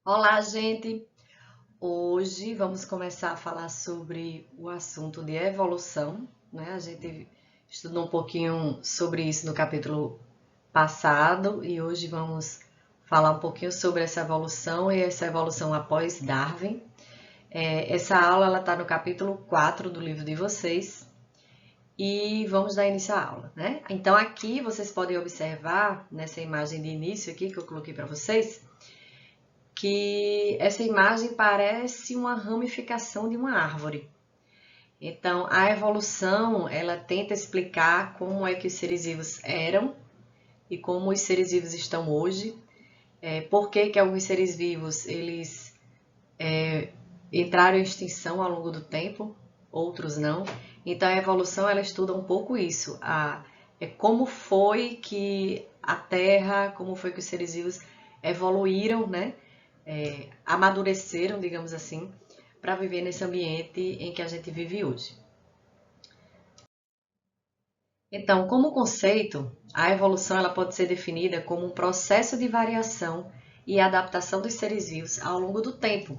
Olá, gente! Hoje vamos começar a falar sobre o assunto de evolução, né? A gente estudou um pouquinho sobre isso no capítulo passado e hoje vamos falar um pouquinho sobre essa evolução e essa evolução após Darwin. Essa aula ela está no capítulo 4 do livro de vocês e vamos dar início à aula, né? Então aqui vocês podem observar nessa imagem de início aqui que eu coloquei para vocês que essa imagem parece uma ramificação de uma árvore. Então, a evolução, ela tenta explicar como é que os seres vivos eram e como os seres vivos estão hoje, por que que alguns seres vivos eles entraram em extinção ao longo do tempo, outros não. Então, a evolução ela estuda um pouco isso, como foi que a Terra, como foi que os seres vivos evoluíram, né? Amadureceram, digamos assim, para viver nesse ambiente em que a gente vive hoje. Então, como conceito, a evolução ela pode ser definida como um processo de variação e adaptação dos seres vivos ao longo do tempo,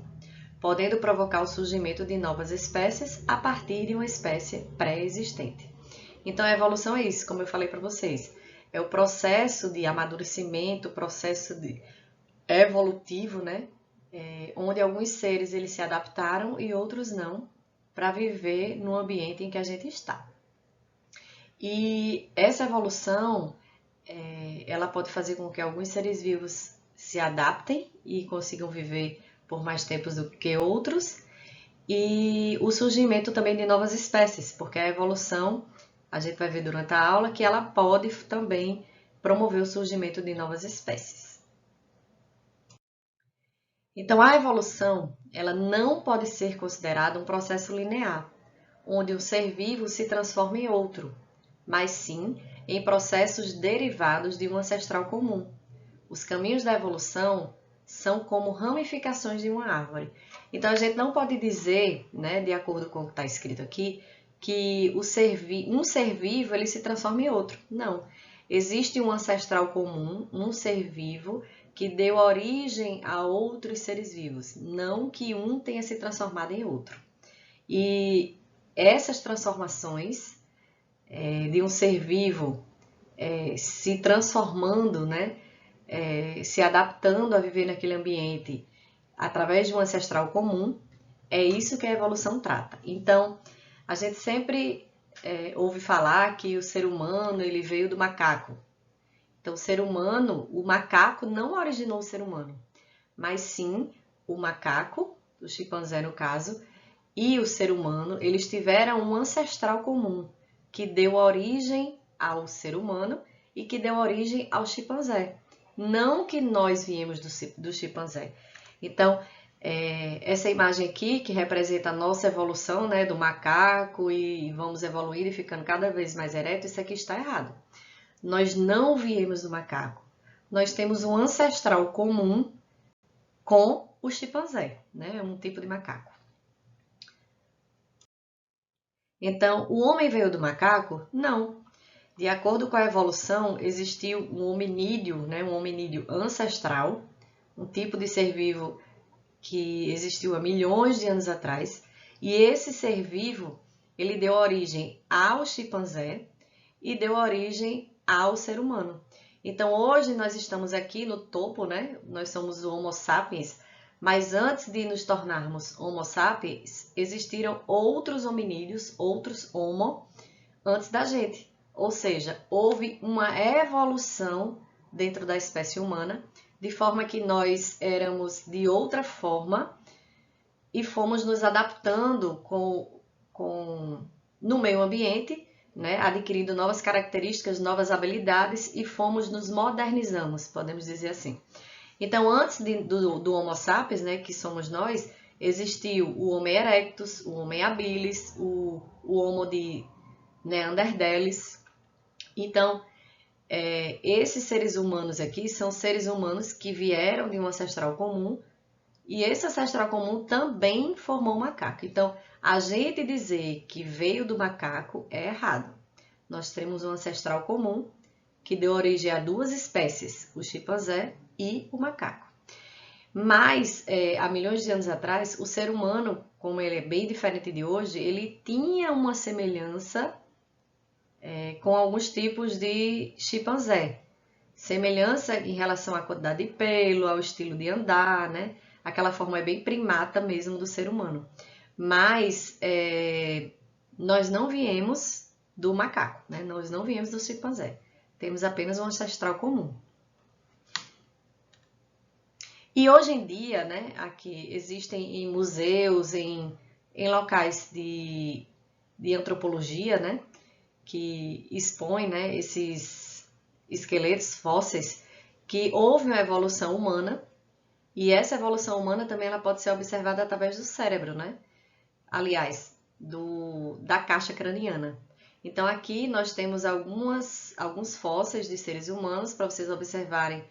podendo provocar o surgimento de novas espécies a partir de uma espécie pré-existente. Então, a evolução é isso, como eu falei para vocês, é o processo de amadurecimento, o processo evolutivo, né? Onde alguns seres eles se adaptaram e outros não, para viver no ambiente em que a gente está. E essa evolução, ela pode fazer com que alguns seres vivos se adaptem e consigam viver por mais tempos do que outros, e o surgimento também de novas espécies, porque a evolução, a gente vai ver durante a aula, que ela pode também promover o surgimento de novas espécies. Então, a evolução, ela não pode ser considerada um processo linear, onde um ser vivo se transforma em outro, mas sim em processos derivados de um ancestral comum. Os caminhos da evolução são como ramificações de uma árvore. Então, a gente não pode dizer, né, de acordo com o que está escrito aqui, que um ser vivo ele se transforma em outro. Não. Existe um ancestral comum, um ser vivo, que deu origem a outros seres vivos, não que um tenha se transformado em outro. E essas transformações de um ser vivo se transformando, né, se adaptando a viver naquele ambiente através de um ancestral comum, é isso que a evolução trata. Então, a gente sempre ouve falar que o ser humano ele veio do macaco. Então, o ser humano, o macaco não originou o ser humano, mas sim o macaco, o chimpanzé no caso, e o ser humano, eles tiveram um ancestral comum que deu origem ao ser humano e que deu origem ao chimpanzé. Não que nós viemos do chimpanzé. Então, essa imagem aqui, que representa a nossa evolução, né, do macaco e vamos evoluir e ficando cada vez mais ereto, isso aqui está errado. Nós não viemos do macaco. Nós temos um ancestral comum com o chimpanzé, né, um tipo de macaco. Então, o homem veio do macaco? Não. De acordo com a evolução, existiu um hominídeo, né, um hominídeo ancestral, um tipo de ser vivo que existiu há milhões de anos atrás, e esse ser vivo, ele deu origem ao chimpanzé e deu origem ao ser humano. Então, hoje nós estamos aqui no topo, né? Nós somos o Homo sapiens, mas antes de nos tornarmos Homo sapiens, existiram outros hominídeos, outros Homo, antes da gente. Ou seja, houve uma evolução dentro da espécie humana, de forma que nós éramos de outra forma e fomos nos adaptando no meio ambiente, né, adquirindo novas características, novas habilidades e fomos nos modernizamos, podemos dizer assim. Então, antes do Homo sapiens, né, que somos nós, existiu o Homo erectus, o Homo habilis, o Homo de Neanderthalis. Então, esses seres humanos aqui são seres humanos que vieram de um ancestral comum e esse ancestral comum também formou o macaco. Então, a gente dizer que veio do macaco é errado. Nós temos um ancestral comum que deu origem a duas espécies, o chimpanzé e o macaco. Mas, há milhões de anos atrás, o ser humano, como ele é bem diferente de hoje, ele tinha uma semelhança com alguns tipos de chimpanzé. Semelhança em relação à quantidade de pelo, ao estilo de andar, né? Aquela forma é bem primata mesmo do ser humano. Mas nós não viemos do macaco, né? Nós não viemos do chimpanzé. Temos apenas um ancestral comum. E hoje em dia, né, aqui existem em museus, em locais de antropologia, né, que expõem, né, esses esqueletos fósseis, que houve uma evolução humana, e essa evolução humana também ela pode ser observada através do cérebro, né? Aliás, da caixa craniana. Então aqui nós temos alguns fósseis de seres humanos para vocês observarem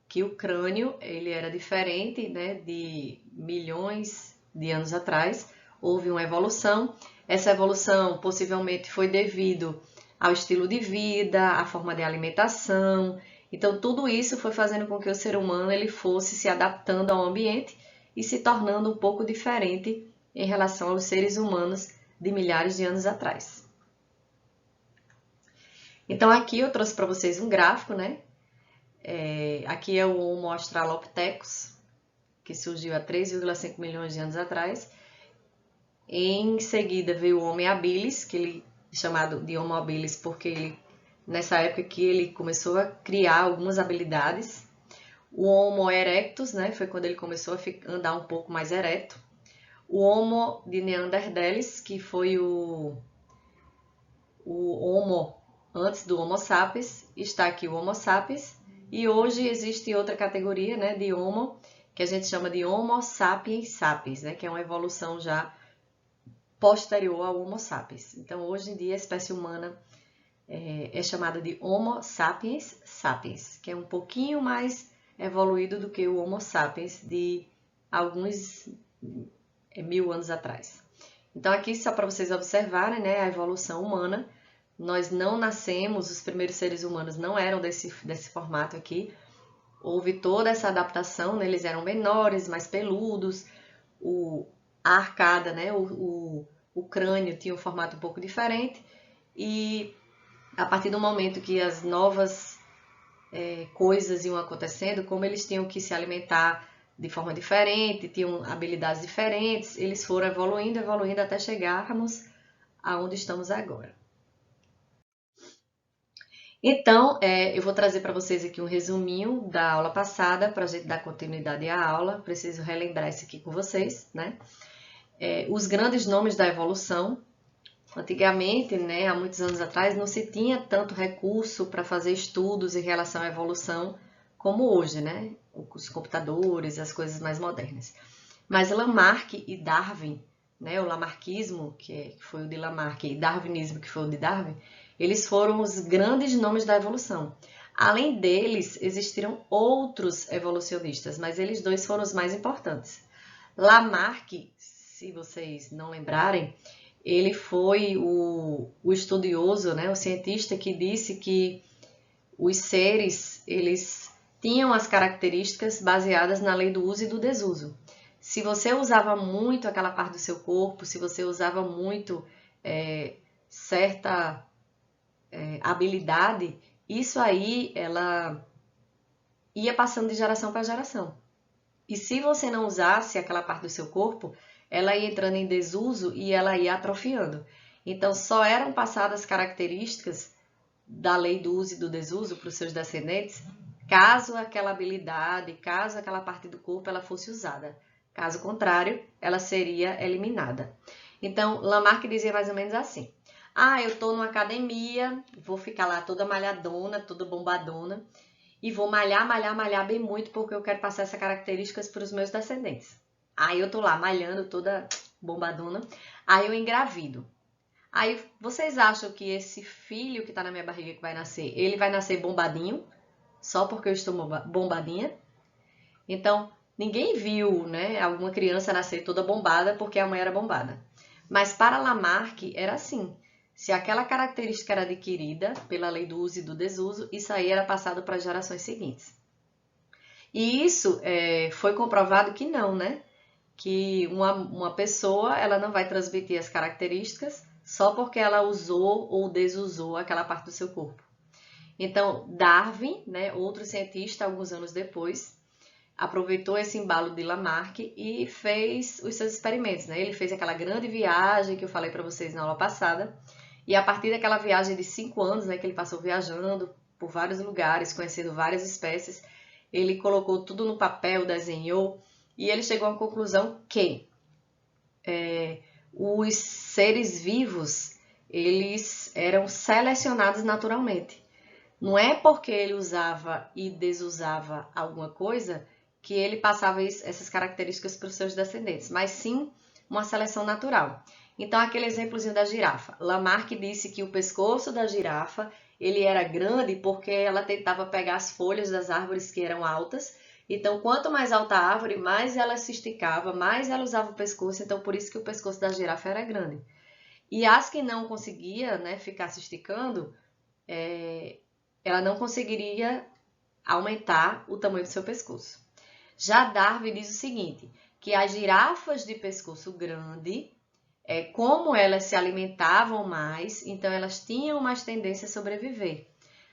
que o crânio ele era diferente, né, de milhões de anos atrás. Houve uma evolução. Essa evolução possivelmente foi devido ao estilo de vida, à forma de alimentação. Então tudo isso foi fazendo com que o ser humano ele fosse se adaptando ao ambiente e se tornando um pouco diferente em relação aos seres humanos de milhares de anos atrás. Então aqui eu trouxe para vocês um gráfico, né? Aqui é o Homo australopithecus, que surgiu há 3,5 milhões de anos atrás. Em seguida veio o Homo habilis, que ele é chamado de Homo habilis porque ele, nessa época que ele começou a criar algumas habilidades. O Homo erectus, né, foi quando ele começou a andar um pouco mais ereto. O Homo de Neanderthalis, que foi o Homo antes do Homo sapiens, está aqui o Homo sapiens. E hoje existe outra categoria, né, de Homo, que a gente chama de Homo sapiens sapiens, né, que é uma evolução já posterior ao Homo sapiens. Então, hoje em dia, a espécie humana é chamada de Homo sapiens sapiens, que é um pouquinho mais evoluído do que o Homo sapiens de alguns 1000 anos atrás. Então, aqui só para vocês observarem, né, a evolução humana. Nós não nascemos, os primeiros seres humanos não eram desse formato aqui. Houve toda essa adaptação, né? Eles eram menores, mais peludos, a arcada, né? o crânio tinha um formato um pouco diferente. E a partir do momento que as novas coisas iam acontecendo, como eles tinham que se alimentar de forma diferente, tinham habilidades diferentes, eles foram evoluindo até chegarmos aonde estamos agora. Então, eu vou trazer para vocês aqui um resuminho da aula passada, para a gente dar continuidade à aula. Preciso relembrar isso aqui com vocês, né? Os grandes nomes da evolução. Antigamente, né, há muitos anos atrás, não se tinha tanto recurso para fazer estudos em relação à evolução como hoje, né? Os computadores, as coisas mais modernas. Mas Lamarck e Darwin, né, o Lamarckismo, que foi o de Lamarck, e Darwinismo, que foi o de Darwin, eles foram os grandes nomes da evolução. Além deles, existiram outros evolucionistas, mas eles dois foram os mais importantes. Lamarck, se vocês não lembrarem, ele foi o estudioso, né, o cientista que disse que os seres eles tinham as características baseadas na lei do uso e do desuso. Se você usava muito aquela parte do seu corpo, se você usava muito certa habilidade, isso aí ela ia passando de geração para geração. E se você não usasse aquela parte do seu corpo, ela ia entrando em desuso e ela ia atrofiando. Então, só eram passadas características da lei do uso e do desuso para os seus descendentes, caso aquela habilidade, caso aquela parte do corpo ela fosse usada. Caso contrário, ela seria eliminada. Então, Lamarck dizia mais ou menos assim: eu estou numa academia, vou ficar lá toda malhadona, toda bombadona, e vou malhar bem muito, porque eu quero passar essas características para os meus descendentes. Aí eu tô lá malhando, toda bombadona, aí eu engravido. Aí vocês acham que esse filho que tá na minha barriga que vai nascer, ele vai nascer bombadinho, só porque eu estou bombadinha? Então, ninguém viu, né, alguma criança nascer toda bombada porque a mãe era bombada. Mas para Lamarck era assim. Se aquela característica era adquirida pela lei do uso e do desuso, isso aí era passado para as gerações seguintes. E isso foi comprovado que não, né? Que uma pessoa ela não vai transmitir as características só porque ela usou ou desusou aquela parte do seu corpo. Então, Darwin, né, outro cientista, alguns anos depois, aproveitou esse embalo de Lamarck e fez os seus experimentos, né? Ele fez aquela grande viagem que eu falei para vocês na aula passada, e a partir daquela viagem de 5 anos, né, que ele passou viajando por vários lugares, conhecendo várias espécies, ele colocou tudo no papel, desenhou, e ele chegou à conclusão que os seres vivos, eles eram selecionados naturalmente. Não é porque ele usava e desusava alguma coisa que ele passava essas características para os seus descendentes, mas sim uma seleção natural. Então, aquele exemplozinho da girafa. Lamarck disse que o pescoço da girafa ele era grande porque ela tentava pegar as folhas das árvores que eram altas. Então, quanto mais alta a árvore, mais ela se esticava, mais ela usava o pescoço. Então, por isso que o pescoço da girafa era grande. E as que não conseguia, né, ficar se esticando, ela não conseguiria aumentar o tamanho do seu pescoço. Já Darwin diz o seguinte, que as girafas de pescoço grande, como elas se alimentavam mais, então elas tinham mais tendência a sobreviver.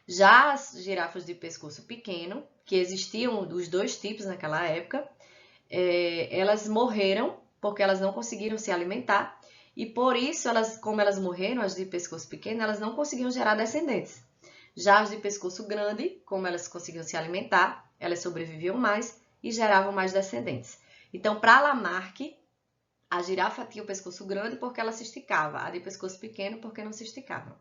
Já as girafas de pescoço pequeno, que existiam dos dois tipos naquela época, elas morreram porque elas não conseguiram se alimentar e por isso, como elas morreram, as de pescoço pequeno, elas não conseguiam gerar descendentes. Já as de pescoço grande, como elas conseguiam se alimentar, elas sobreviviam mais e geravam mais descendentes. Então, para Lamarck, a girafa tinha o pescoço grande porque ela se esticava, a de pescoço pequeno porque não se esticava.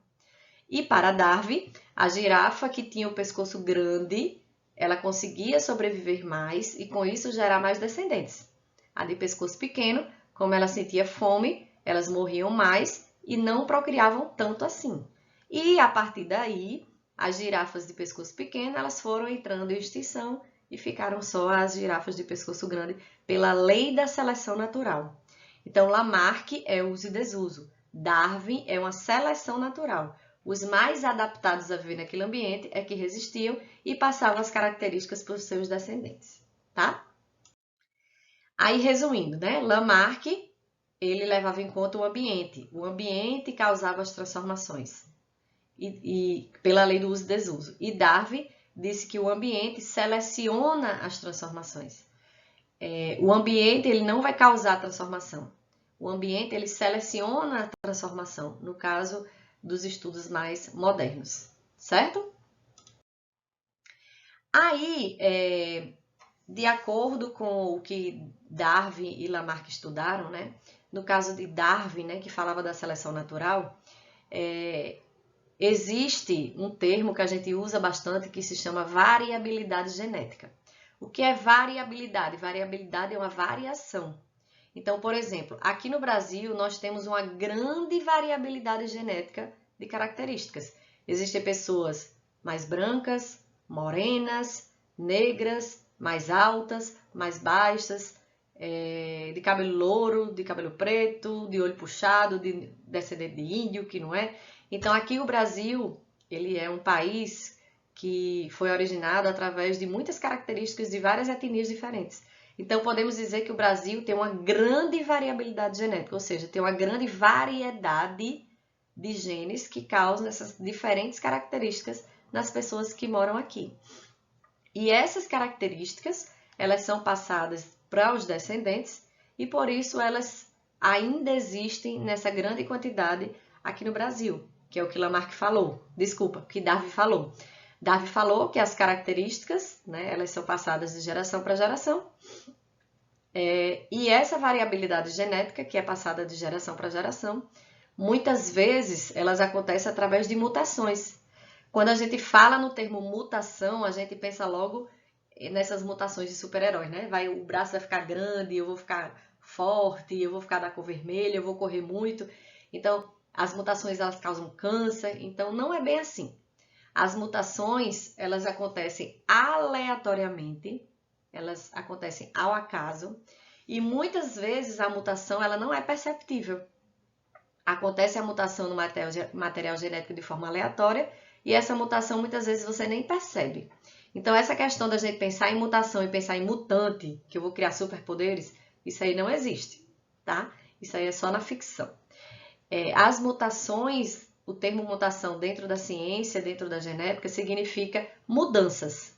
E para Darwin, a girafa que tinha o pescoço grande, ela conseguia sobreviver mais e com isso gerar mais descendentes. A de pescoço pequeno, como ela sentia fome, elas morriam mais e não procriavam tanto assim. E a partir daí, as girafas de pescoço pequeno, elas foram entrando em extinção e ficaram só as girafas de pescoço grande pela lei da seleção natural. Então, Lamarck é uso e desuso. Darwin é uma seleção natural. Os mais adaptados a viver naquele ambiente é que resistiam e passavam as características para os seus descendentes, tá? Aí, resumindo, né? Lamarck, ele levava em conta o ambiente causava as transformações, e pela lei do uso e desuso. E Darwin disse que o ambiente seleciona as transformações. O ambiente ele não vai causar a transformação. O ambiente ele seleciona a transformação, no caso dos estudos mais modernos, certo? Aí, de acordo com o que Darwin e Lamarck estudaram, né? No caso de Darwin, né, que falava da seleção natural, existe um termo que a gente usa bastante que se chama variabilidade genética. O que é variabilidade? Variabilidade é uma variação. Então, por exemplo, aqui no Brasil nós temos uma grande variabilidade genética de características. Existem pessoas mais brancas, morenas, negras, mais altas, mais baixas, de cabelo louro, de cabelo preto, de olho puxado, de descendente de índio, que não é. Então, aqui o Brasil, ele é um país que foi originado através de muitas características de várias etnias diferentes. Então, podemos dizer que o Brasil tem uma grande variabilidade genética, ou seja, tem uma grande variedade de genes que causam essas diferentes características nas pessoas que moram aqui. E essas características, elas são passadas para os descendentes e, por isso, elas ainda existem nessa grande quantidade aqui no Brasil, que é o que Lamarck falou. Desculpa, que Darwin falou. Darwin falou que as características, né, elas são passadas de geração para geração. E essa variabilidade genética, que é passada de geração para geração, muitas vezes elas acontecem através de mutações. Quando a gente fala no termo mutação, a gente pensa logo nessas mutações de super-heróis, né? O braço vai ficar grande, eu vou ficar forte, eu vou ficar da cor vermelha, eu vou correr muito. Então, as mutações elas causam câncer, então não é bem assim. As mutações, elas acontecem aleatoriamente, elas acontecem ao acaso, e muitas vezes a mutação ela não é perceptível. Acontece a mutação no material genético de forma aleatória, e essa mutação muitas vezes você nem percebe. Então, essa questão da gente pensar em mutação e pensar em mutante, que eu vou criar superpoderes, isso aí não existe, tá? Isso aí é só na ficção. As mutações, o termo mutação dentro da ciência, dentro da genética, significa mudanças.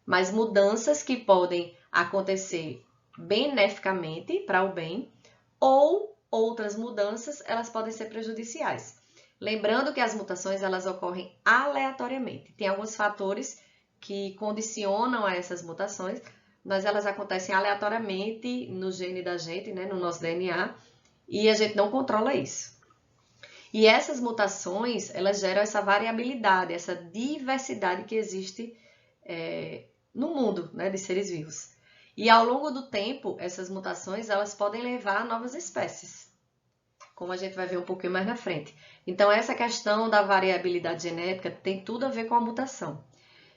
Mas mudanças que podem acontecer beneficamente, para o bem, ou outras mudanças, elas podem ser prejudiciais. Lembrando que as mutações, elas ocorrem aleatoriamente. Tem alguns fatores que condicionam a essas mutações, mas elas acontecem aleatoriamente no gene da gente, né, no nosso DNA, e a gente não controla isso. E essas mutações, elas geram essa variabilidade, essa diversidade que existe no mundo, né, de seres vivos. E ao longo do tempo, essas mutações, elas podem levar a novas espécies, como a gente vai ver um pouquinho mais na frente. Então, essa questão da variabilidade genética tem tudo a ver com a mutação.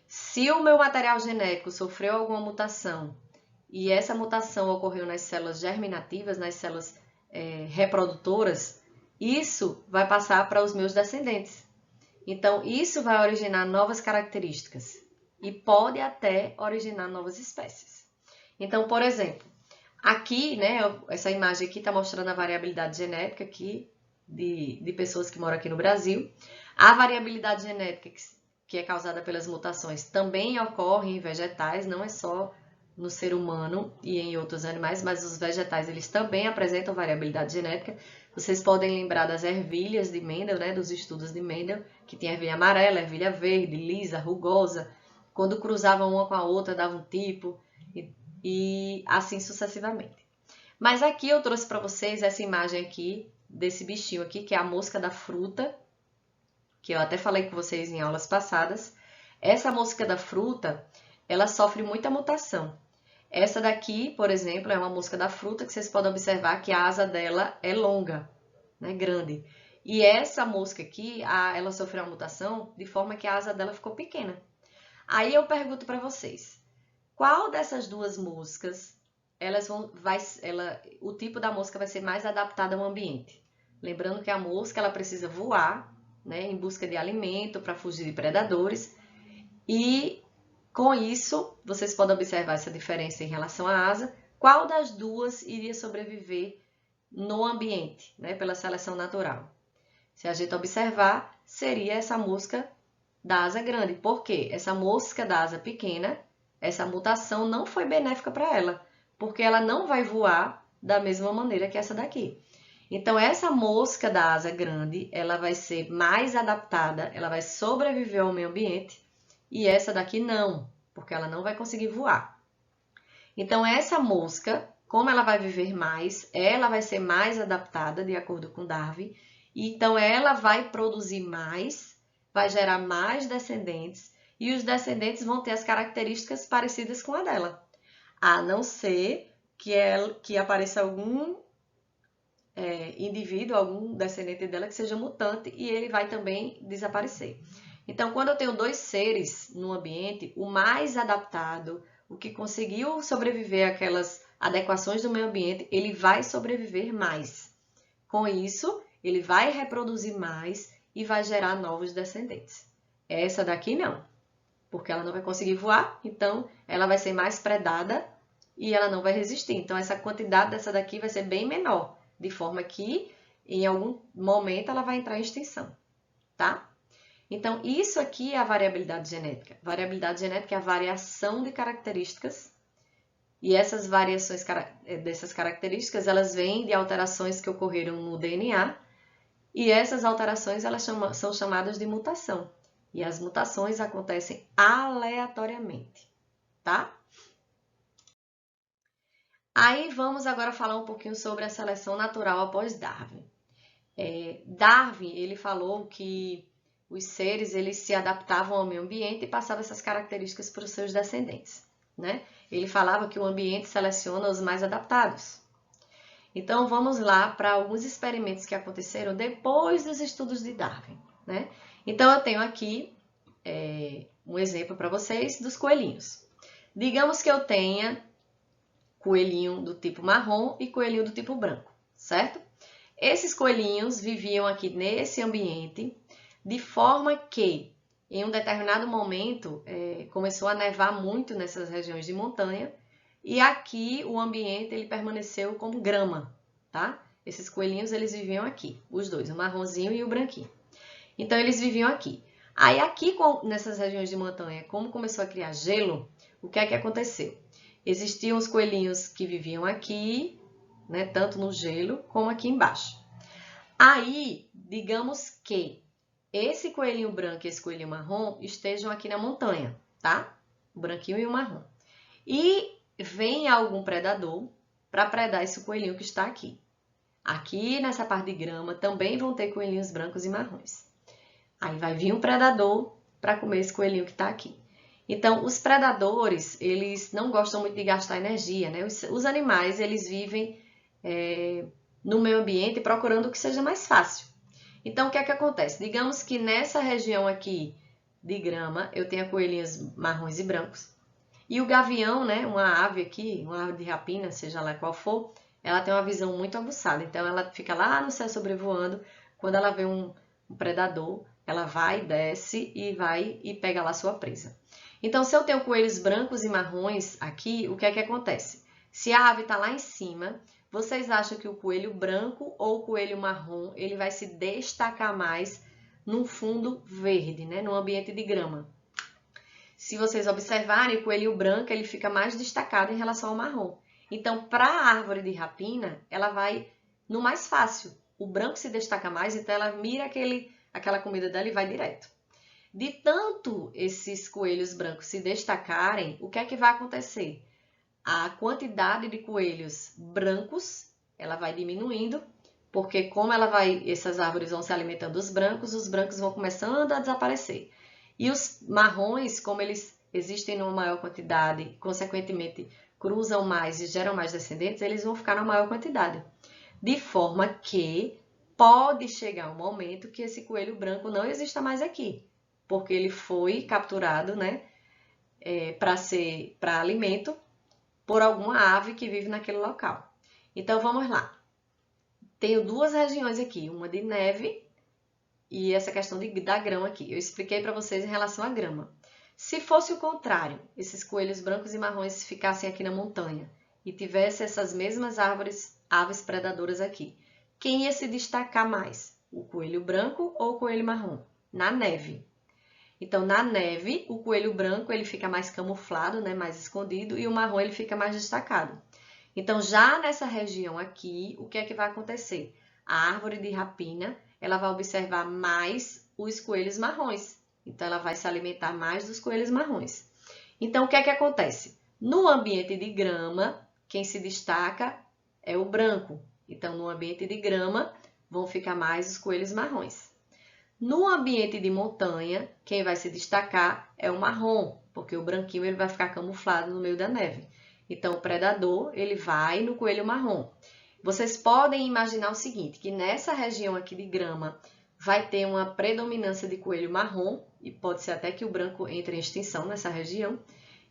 Se o meu material genético sofreu alguma mutação e essa mutação ocorreu nas células germinativas, nas células reprodutoras, isso vai passar para os meus descendentes. Então, isso vai originar novas características e pode até originar novas espécies. Então, por exemplo, aqui, né, essa imagem aqui está mostrando a variabilidade genética aqui de pessoas que moram aqui no Brasil. A variabilidade genética que é causada pelas mutações também ocorre em vegetais, não é só no ser humano e em outros animais, mas os vegetais eles também apresentam variabilidade genética. Vocês podem lembrar das ervilhas de Mendel, né, dos estudos de Mendel, que tinha ervilha amarela, ervilha verde, lisa, rugosa. Quando cruzavam uma com a outra, dava um tipo, e assim sucessivamente. Mas aqui eu trouxe para vocês essa imagem aqui, desse bichinho aqui, que é a mosca da fruta, que eu até falei com vocês em aulas passadas. Essa mosca da fruta, ela sofre muita mutação. Essa daqui, por exemplo, é uma mosca da fruta que vocês podem observar que a asa dela é longa, né, grande. E essa mosca aqui, ela sofreu uma mutação de forma que a asa dela ficou pequena. Aí eu pergunto para vocês, qual dessas duas moscas, o tipo da mosca vai ser mais adaptado ao ambiente? Lembrando que a mosca ela precisa voar, né, em busca de alimento para fugir de predadores. E com isso, vocês podem observar essa diferença em relação à asa. Qual das duas iria sobreviver no ambiente, né, pela seleção natural? Se a gente observar, seria essa mosca da asa grande. Por quê? Essa mosca da asa pequena, essa mutação não foi benéfica para ela, porque ela não vai voar da mesma maneira que essa daqui. Então, essa mosca da asa grande, ela vai ser mais adaptada, ela vai sobreviver ao meio ambiente, e essa daqui não, porque ela não vai conseguir voar. Então, essa mosca, como ela vai viver mais, ela vai ser mais adaptada, de acordo com Darwin, então ela vai produzir mais, vai gerar mais descendentes, e os descendentes vão ter as características parecidas com a dela, a não ser que apareça algum indivíduo, algum descendente dela que seja mutante e ele vai também desaparecer. Então, quando eu tenho dois seres no ambiente, o mais adaptado, o que conseguiu sobreviver àquelas adequações do meio ambiente, ele vai sobreviver mais. Com isso, ele vai reproduzir mais e vai gerar novos descendentes. Essa daqui não, porque ela não vai conseguir voar, então ela vai ser mais predada e ela não vai resistir. Então, essa quantidade dessa daqui vai ser bem menor, de forma que em algum momento ela vai entrar em extinção, tá? Então, isso aqui é a variabilidade genética. Variabilidade genética é a variação de características e essas variações dessas características, elas vêm de alterações que ocorreram no DNA e essas alterações elas são chamadas de mutação. E as mutações acontecem aleatoriamente, tá? Aí vamos agora falar um pouquinho sobre a seleção natural após Darwin. Darwin, ele falou que os seres eles se adaptavam ao meio ambiente e passavam essas características para os seus descendentes, né? Ele falava que o ambiente seleciona os mais adaptados. Então vamos lá para alguns experimentos que aconteceram depois dos estudos de Darwin, né? Então eu tenho aqui um exemplo para vocês dos coelhinhos. Digamos que eu tenha coelhinho do tipo marrom e coelhinho do tipo branco, certo? Esses coelhinhos viviam aqui nesse ambiente de forma que em um determinado momento, começou a nevar muito nessas regiões de montanha, e aqui o ambiente ele permaneceu como grama, tá? Esses coelhinhos, eles viviam aqui, os dois, o marronzinho e o branquinho. Então, eles viviam aqui. Aí, aqui nessas regiões de montanha, como começou a criar gelo, o que é que aconteceu? Existiam os coelhinhos que viviam aqui, né, tanto no gelo como aqui embaixo. Aí, digamos que esse coelhinho branco e esse coelhinho marrom estejam aqui na montanha, tá? O branquinho e o marrom. E vem algum predador para predar esse coelhinho que está aqui. Aqui nessa parte de grama também vão ter coelhinhos brancos e marrons. Aí vai vir um predador para comer esse coelhinho que está aqui. Então, os predadores, eles não gostam muito de gastar energia, né? Os animais, eles vivem no meio ambiente procurando o que seja mais fácil. Então, o que é que acontece? Digamos que nessa região aqui de grama, eu tenha coelhinhos marrons e brancos. E o gavião, né, uma ave aqui, uma ave de rapina, seja lá qual for, ela tem uma visão muito aguçada. Então, ela fica lá no céu sobrevoando. Quando ela vê um predador, ela vai, desce e vai e pega lá sua presa. Então, se eu tenho coelhos brancos e marrons aqui, o que é que acontece? Se a ave está lá em cima, vocês acham que o coelho branco ou o coelho marrom, ele vai se destacar mais num fundo verde, né? No ambiente de grama. Se vocês observarem, o coelho branco ele fica mais destacado em relação ao marrom. Então, para a árvore de rapina, ela vai no mais fácil. O branco se destaca mais, então ela mira aquela comida dela e vai direto. De tanto esses coelhos brancos se destacarem, o que é que vai acontecer? A quantidade de coelhos brancos, ela vai diminuindo, porque como essas árvores vão se alimentando dos brancos, os brancos vão começando a desaparecer. E os marrons, como eles existem numa maior quantidade, consequentemente cruzam mais e geram mais descendentes, eles vão ficar na maior quantidade. De forma que pode chegar um momento que esse coelho branco não exista mais aqui, porque ele foi capturado, né, para alimento por alguma ave que vive naquele local. Então, vamos lá. Tenho duas regiões aqui, uma de neve e essa questão da grama aqui. Eu expliquei para vocês em relação à grama. Se fosse o contrário, esses coelhos brancos e marrons ficassem aqui na montanha e tivesse essas mesmas aves predadoras aqui, quem ia se destacar mais? O coelho branco ou o coelho marrom? Na neve. Então, na neve, o coelho branco ele fica mais camuflado, né, mais escondido, e o marrom ele fica mais destacado. Então, já nessa região aqui, o que é que vai acontecer? A árvore de rapina, ela vai observar mais os coelhos marrons. Então, ela vai se alimentar mais dos coelhos marrons. Então, o que é que acontece? No ambiente de grama, quem se destaca é o branco. Então, no ambiente de grama, vão ficar mais os coelhos marrons. No ambiente de montanha, quem vai se destacar é o marrom, porque o branquinho ele vai ficar camuflado no meio da neve. Então, o predador ele vai no coelho marrom. Vocês podem imaginar o seguinte, que nessa região aqui de grama vai ter uma predominância de coelho marrom, e pode ser até que o branco entre em extinção nessa região.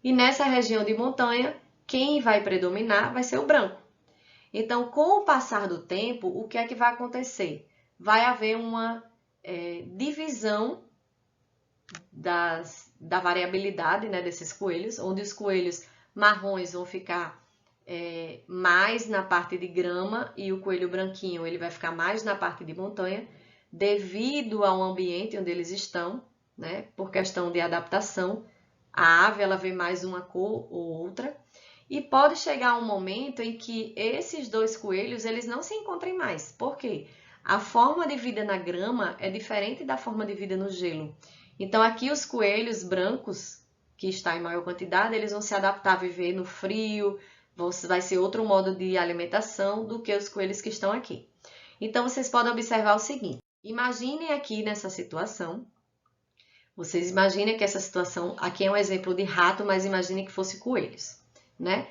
E nessa região de montanha, quem vai predominar vai ser o branco. Então, com o passar do tempo, o que é que vai acontecer? Vai haver uma divisão da variabilidade, né, desses coelhos, onde os coelhos marrons vão ficar mais na parte de grama e o coelho branquinho ele vai ficar mais na parte de montanha, devido ao ambiente onde eles estão, né, por questão de adaptação. A ave ela vê mais uma cor ou outra. E pode chegar um momento em que esses dois coelhos eles não se encontrem mais. Por quê? A forma de vida na grama é diferente da forma de vida no gelo. Então, aqui os coelhos brancos, que está em maior quantidade, eles vão se adaptar a viver no frio, vai ser outro modo de alimentação do que os coelhos que estão aqui. Então, vocês podem observar o seguinte. Imaginem aqui nessa situação, vocês imaginem que essa situação, aqui é um exemplo de rato, mas imaginem que fosse coelhos, né?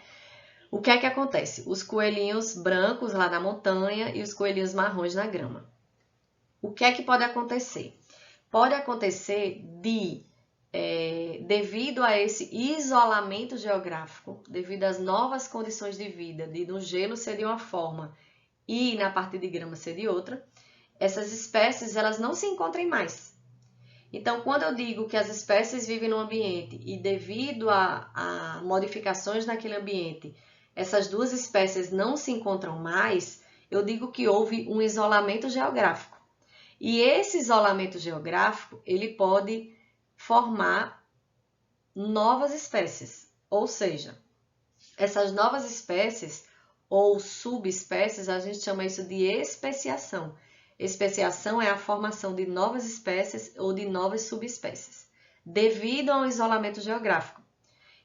O que é que acontece? Os coelhinhos brancos lá na montanha e os coelhinhos marrons na grama. O que é que pode acontecer? Pode acontecer devido a esse isolamento geográfico, devido às novas condições de vida, de no gelo ser de uma forma e na parte de grama ser de outra, essas espécies elas não se encontrem mais. Então, quando eu digo que as espécies vivem no ambiente e devido a modificações naquele ambiente, essas duas espécies não se encontram mais, eu digo que houve um isolamento geográfico. E esse isolamento geográfico, ele pode formar novas espécies, ou seja, essas novas espécies ou subespécies, a gente chama isso de especiação. Especiação é a formação de novas espécies ou de novas subespécies, devido a um isolamento geográfico.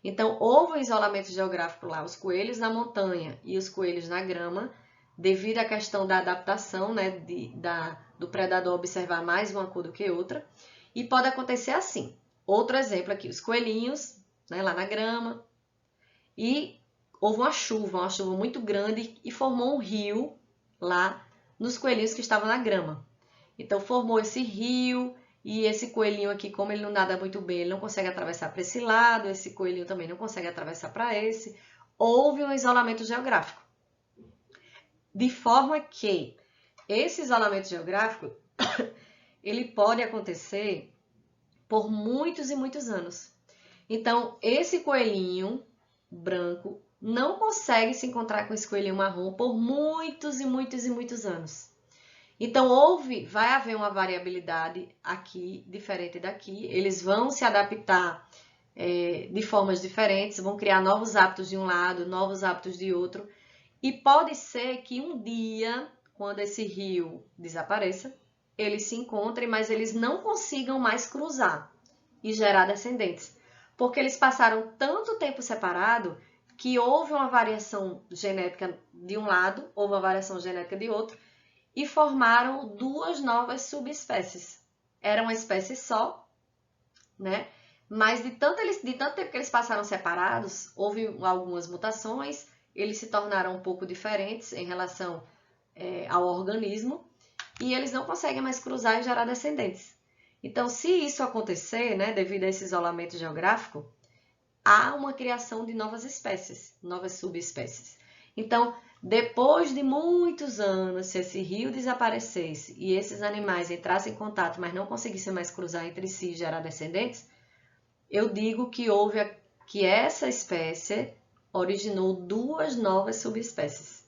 Então, houve um isolamento geográfico lá, os coelhos na montanha e os coelhos na grama, devido à questão da adaptação, né, do predador observar mais uma cor do que outra. E pode acontecer assim. Outro exemplo aqui, os coelhinhos, né, lá na grama, e houve uma chuva muito grande e formou um rio lá nos coelhinhos que estavam na grama. Então, formou esse rio e esse coelhinho aqui, como ele não nada muito bem, ele não consegue atravessar para esse lado, esse coelhinho também não consegue atravessar para esse. Houve um isolamento geográfico. De forma que esse isolamento geográfico, ele pode acontecer por muitos e muitos anos. Então, esse coelhinho branco não consegue se encontrar com esse coelhinho marrom por muitos e muitos e muitos anos. Então, vai haver uma variabilidade aqui, diferente daqui. Eles vão se adaptar de formas diferentes, vão criar novos hábitos de um lado, novos hábitos de outro. E pode ser que um dia, quando esse rio desapareça, eles se encontrem, mas eles não consigam mais cruzar e gerar descendentes. Porque eles passaram tanto tempo separado que houve uma variação genética de um lado, houve uma variação genética de outro, e formaram duas novas subespécies. Era uma espécie só, né? Mas de tanto tempo que eles passaram separados, houve algumas mutações, eles se tornaram um pouco diferentes em relação ao organismo, e eles não conseguem mais cruzar e gerar descendentes. Então, se isso acontecer, né, devido a esse isolamento geográfico, há uma criação de novas espécies, novas subespécies. Então, depois de muitos anos, se esse rio desaparecesse e esses animais entrassem em contato, mas não conseguissem mais cruzar entre si e gerar descendentes, eu digo que essa espécie originou duas novas subespécies.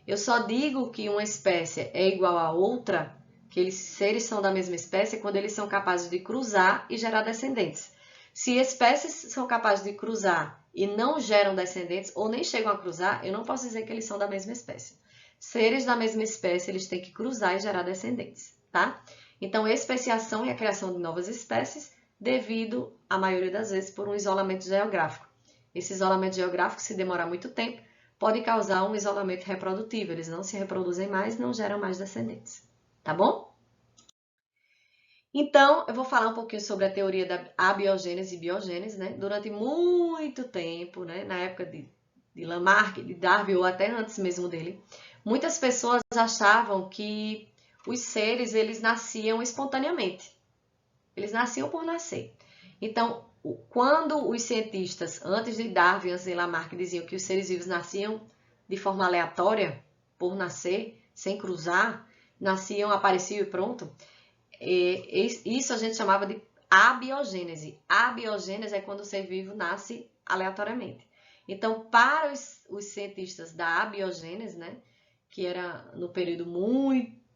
Eu só digo que uma espécie é igual a outra, que eles seres são da mesma espécie, quando eles são capazes de cruzar e gerar descendentes. Se espécies são capazes de cruzar e não geram descendentes, ou nem chegam a cruzar, eu não posso dizer que eles são da mesma espécie. Seres da mesma espécie, eles têm que cruzar e gerar descendentes, tá? Então, especiação é a criação de novas espécies, devido, a maioria das vezes, por um isolamento geográfico. Esse isolamento geográfico, se demorar muito tempo, pode causar um isolamento reprodutivo. Eles não se reproduzem mais, não geram mais descendentes, tá bom? Então, eu vou falar um pouquinho sobre a teoria da abiogênese e biogênese, né? Durante muito tempo, né? Na época de Lamarck, de Darwin, ou até antes mesmo dele, muitas pessoas achavam que os seres, eles nasciam espontaneamente. Eles nasciam por nascer. Então, quando os cientistas, antes de Darwin, antes de Lamarck, diziam que os seres vivos nasciam de forma aleatória, por nascer, sem cruzar, nasciam, apareciam e pronto, isso a gente chamava de abiogênese. Abiogênese é quando o ser vivo nasce aleatoriamente. Então, para os cientistas da abiogênese, né, que era no período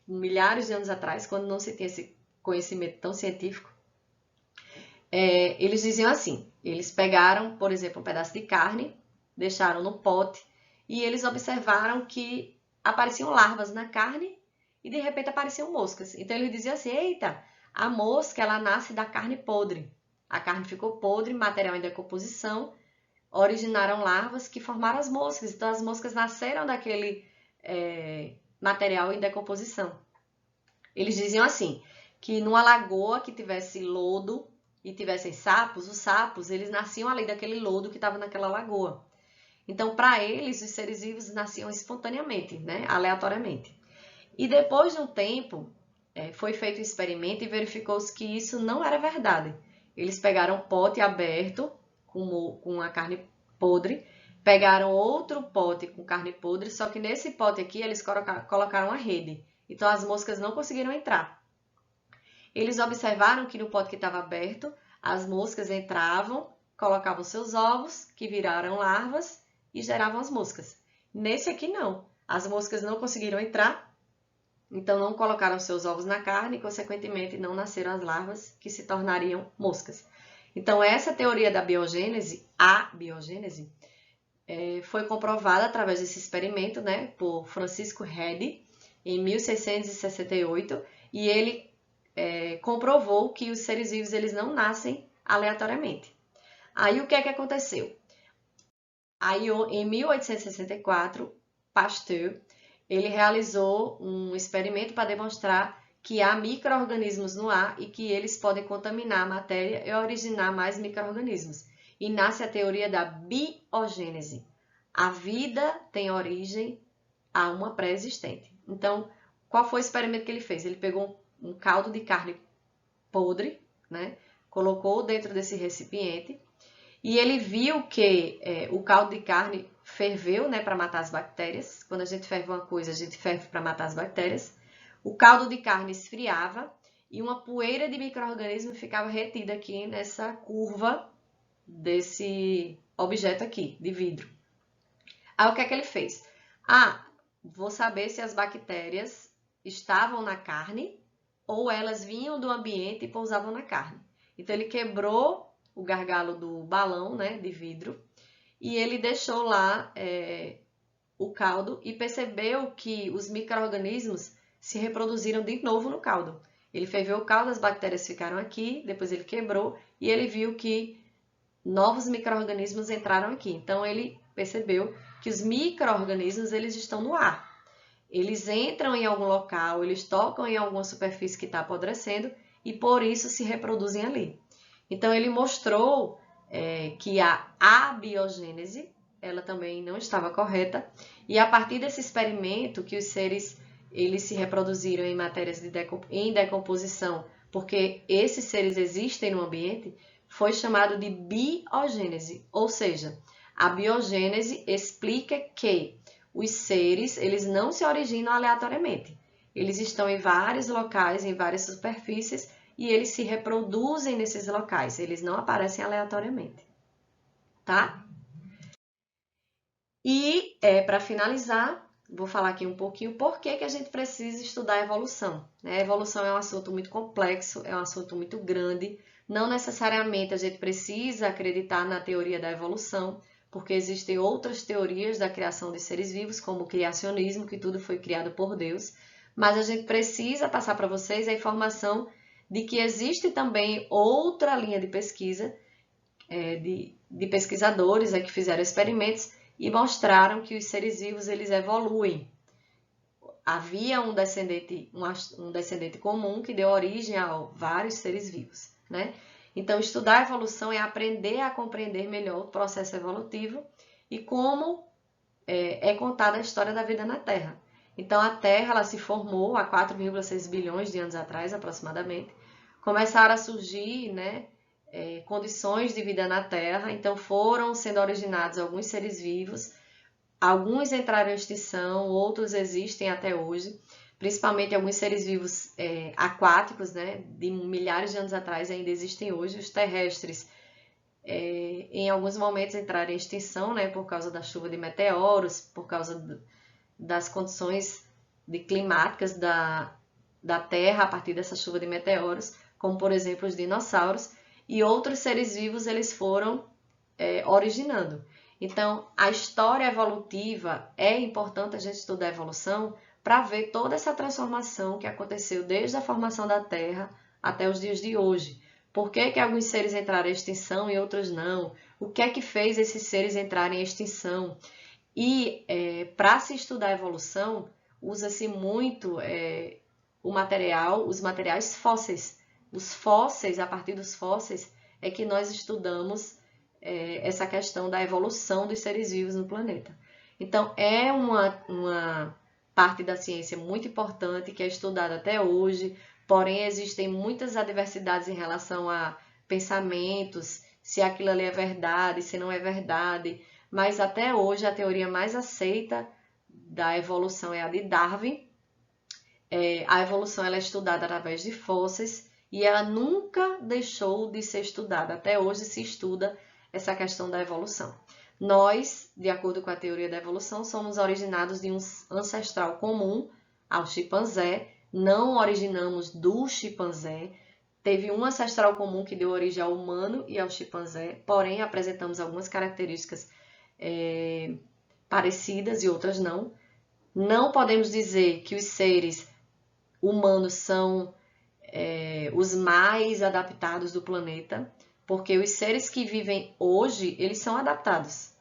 milhares de anos atrás, quando não se tinha esse conhecimento tão científico, eles diziam assim, eles pegaram, por exemplo, um pedaço de carne, deixaram no pote e eles observaram que apareciam larvas na carne e de repente apareciam moscas. Então eles diziam assim, eita, a mosca ela nasce da carne podre. A carne ficou podre, material em decomposição, originaram larvas que formaram as moscas. Então as moscas nasceram daquele material em decomposição. Eles diziam assim, que numa lagoa que tivesse lodo e tivessem sapos, os sapos eles nasciam ali daquele lodo que estava naquela lagoa. Então, para eles, os seres vivos nasciam espontaneamente, né? Aleatoriamente. E depois de um tempo, foi feito um experimento e verificou-se que isso não era verdade. Eles pegaram um pote aberto com a carne podre, pegaram outro pote com carne podre, só que nesse pote aqui eles colocaram uma rede. Então as moscas não conseguiram entrar. Eles observaram que no pote que estava aberto, as moscas entravam, colocavam seus ovos, que viraram larvas e geravam as moscas. Nesse aqui não. As moscas não conseguiram entrar, então não colocaram seus ovos na carne e, consequentemente, não nasceram as larvas que se tornariam moscas. Então, essa teoria da biogênese, a biogênese, foi comprovada através desse experimento, né, por Francisco Redi, em 1668, e ele comprovou que os seres vivos eles não nascem aleatoriamente. Aí o que é que aconteceu? Aí, em 1864, Pasteur ele realizou um experimento para demonstrar que há micro-organismos no ar e que eles podem contaminar a matéria e originar mais micro-organismos. E nasce a teoria da biogênese. A vida tem origem a uma pré-existente. Então, qual foi o experimento que ele fez? Ele pegou um caldo de carne podre, né? Colocou dentro desse recipiente e ele viu que o caldo de carne ferveu, né, para matar as bactérias. Quando a gente ferve uma coisa, a gente ferve para matar as bactérias. O caldo de carne esfriava e uma poeira de micro-organismo ficava retida aqui nessa curva desse objeto aqui, de vidro. Aí o que é que ele fez? Vou saber se as bactérias estavam na carne ou elas vinham do ambiente e pousavam na carne. Então ele quebrou o gargalo do balão, né, de vidro, e ele deixou lá o caldo e percebeu que os micro-organismos se reproduziram de novo no caldo. Ele ferveu o caldo, as bactérias ficaram aqui, depois ele quebrou e ele viu que novos micro-organismos entraram aqui. Então ele percebeu que os micro-organismos eles estão no ar. Eles entram em algum local, eles tocam em alguma superfície que está apodrecendo e por isso se reproduzem ali. Então ele mostrou que a abiogênese ela também não estava correta e a partir desse experimento que os seres eles se reproduziram em matérias em decomposição, porque esses seres existem no ambiente, foi chamado de biogênese, ou seja, a biogênese explica que os seres eles não se originam aleatoriamente. Eles estão em vários locais, em várias superfícies, e eles se reproduzem nesses locais. Eles não aparecem aleatoriamente. Tá? E, para finalizar, vou falar aqui um pouquinho por que a gente precisa estudar a evolução. A evolução é um assunto muito complexo, é um assunto muito grande. Não necessariamente a gente precisa acreditar na teoria da evolução, porque existem outras teorias da criação de seres vivos, como o criacionismo, que tudo foi criado por Deus. Mas a gente precisa passar para vocês a informação de que existe também outra linha de pesquisa, de pesquisadores que fizeram experimentos e mostraram que os seres vivos eles evoluem. Havia um descendente comum que deu origem a vários seres vivos, né? Então, estudar a evolução é aprender a compreender melhor o processo evolutivo e como é contada a história da vida na Terra. Então, a Terra ela se formou há 4,6 bilhões de anos atrás, aproximadamente. Começaram a surgir, né, condições de vida na Terra, então foram sendo originados alguns seres vivos, alguns entraram em extinção, outros existem até hoje, principalmente alguns seres vivos aquáticos, né, de milhares de anos atrás ainda existem hoje, os terrestres em alguns momentos entraram em extinção, né, por causa da chuva de meteoros, por causa das condições climáticas da Terra a partir dessa chuva de meteoros, como por exemplo os dinossauros, e outros seres vivos eles foram originando. Então, a história evolutiva é importante a gente estudar a evolução para ver toda essa transformação que aconteceu desde a formação da Terra até os dias de hoje. Por que alguns seres entraram em extinção e outros não? O que é que fez esses seres entrarem em extinção? E para se estudar a evolução, usa-se muito os materiais fósseis. Os fósseis, a partir dos fósseis, é que nós estudamos essa questão da evolução dos seres vivos no planeta. Então, é uma parte da ciência muito importante que é estudada até hoje, porém existem muitas adversidades em relação a pensamentos, se aquilo ali é verdade, se não é verdade, mas até hoje a teoria mais aceita da evolução é a de Darwin. A evolução ela é estudada através de fósseis e ela nunca deixou de ser estudada. Até hoje se estuda essa questão da evolução. Nós, de acordo com a teoria da evolução, somos originados de um ancestral comum ao chimpanzé, não originamos do chimpanzé. Teve um ancestral comum que deu origem ao humano e ao chimpanzé, porém apresentamos algumas características parecidas e outras não. Não podemos dizer que os seres humanos são os mais adaptados do planeta, porque os seres que vivem hoje, eles são adaptados.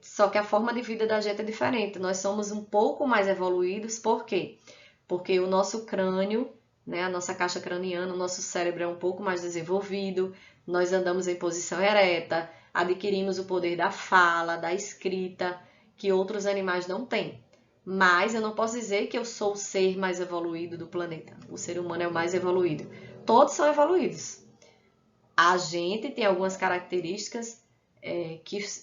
Só que a forma de vida da gente é diferente. Nós somos um pouco mais evoluídos, por quê? Porque o nosso crânio, né, a nossa caixa craniana, o nosso cérebro é um pouco mais desenvolvido, nós andamos em posição ereta, adquirimos o poder da fala, da escrita, que outros animais não têm. Mas eu não posso dizer que eu sou o ser mais evoluído do planeta. O ser humano é o mais evoluído. Todos são evoluídos. A gente tem algumas características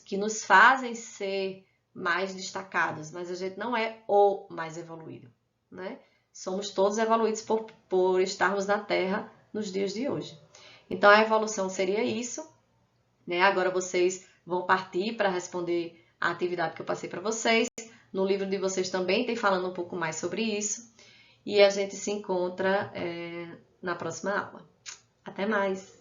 que nos fazem ser mais destacados, mas a gente não é o mais evoluído, né? Somos todos evoluídos por estarmos na Terra nos dias de hoje. Então, a evolução seria isso, né? Agora vocês vão partir para responder a atividade que eu passei para vocês. No livro de vocês também tem falando um pouco mais sobre isso. E a gente se encontra na próxima aula. Até mais!